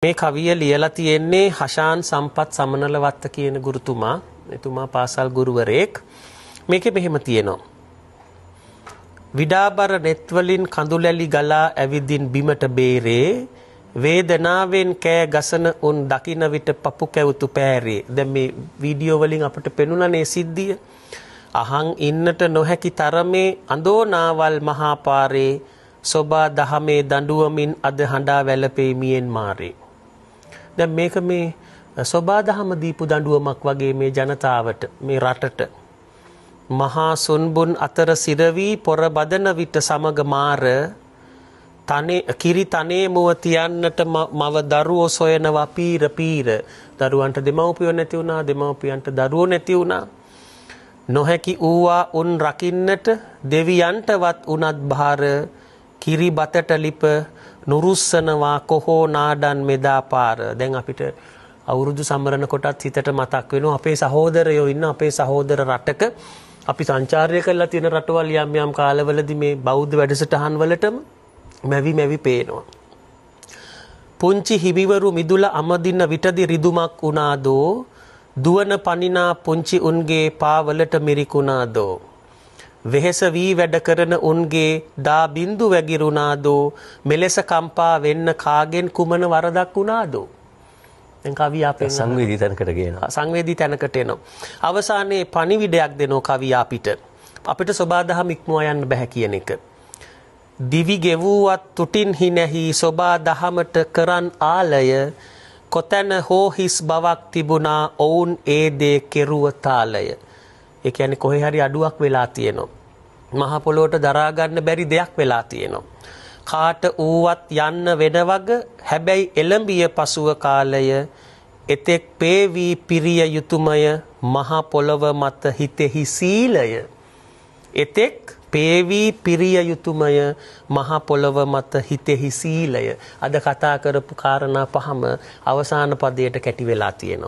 මේ කවිය ලියලා තියෙන්නේ හෂාන් සම්පත් සමනලවත්ත කියන ගුරුතුමා. එතුමා පාසල් ගුරුවරයෙක්. මේකේ මෙහෙම තියෙනවා. විඩාබර net වලින් කඳුලැලි ගලා ඇවිදින් බිමට බේරේ වේදනාවෙන් කෑ ගසන උන් දකින විට පපු කැවුතු පෑරේ. දැන් මේ වීඩියෝ වලින් අපිට පෙනුණනේ සිද්ධිය. අහන් ඉන්නට නොහැකි තරමේ අඳෝනාවල් මහා පාරේ සොබා දහමේ දඬුවමින් අද හඬා වැළපේ මියෙන් මාරේ. දැන් මේක මේ සොබා දහම දීපු දඬුවමක් වගේ මේ ජනතාවට මේ රටට මහා සුන්බුන් අතර සිරවි පොර බදන විට සමග මාර තනේ කිරි තනේ මුව තියන්නට මව දරුවෝ සොයනවා පීර පීර. දරුවන්ට දෙමව්පියෝ නැති වුණා, දෙමව්පියන්ට දරුවෝ නැති වුණා. නොහැකි ඌවා උන් රකින්නට දෙවියන්ටවත් උනත් භාර කිරි බතට ලිප නුරුස්සනවා කොහෝ නාඩන් මෙදා පාර. දැන් අපිට අවුරුදු සමරන කොටත් හිතට මතක් වෙනවා අපේ සහෝදරයෝ ඉන්න අපේ සහෝදර රටක අපි සංචාරය කරලා තියෙන රටවල් යම් යම් කාලවලදී මේ බෞද්ධ වැඩසටහන් වලටම මැවි පේනවා. පුංචි හිමිවරු මිදුලා අමදින්න විටදි රිදුමක් උනාදෝ දුවන පනිනා පුංචි උන්ගේ පාවලට මිරිකුණාදෝ වෙහෙස වී වැඩ කරන උන්ගේ දා බින්දු වැగిරුණාදෝ මෙලෙස කම්පා වෙන්න කාගෙන් කුමන වරදක් වුණාදෝ. දැන් කවිය අපේ සංවේදී තැනකට ගේනවා. සංවේදී තැනකට එනවා. අවසානයේ පණිවිඩයක් දෙනවා කවිය අපිට සෝබා දහම ඉක්මවා යන්න බෑ කියන එක. දිවි ගෙවුවත් තුටින් හිනැහි සෝබා දහමට කරන් ආලය කොතැන හෝ හිස් බවක් තිබුණා ඔවුන් ඒ දේ කෙරුව තාලය. ඒ කියන්නේ කොහේ හරි අඩුවක් වෙලා තියෙනවා. මහ පොළොවට දරා ගන්න බැරි දෙයක් වෙලා තියෙනවා. කාට ඌවත් යන්න වෙනවග හැබැයි එළඹිය පසුව කාලය එතෙක් පේවි පිරිය යුතුයමය මහ පොළොව මත හිතෙහි සීලය. එතෙක් පේවි පිරිය යුතුයමය මහ පොළොව මත හිතෙහි සීලය. අද කතා කරපු කාරණා පහම අවසාන පදයට කැටි වෙලා තියෙනවා.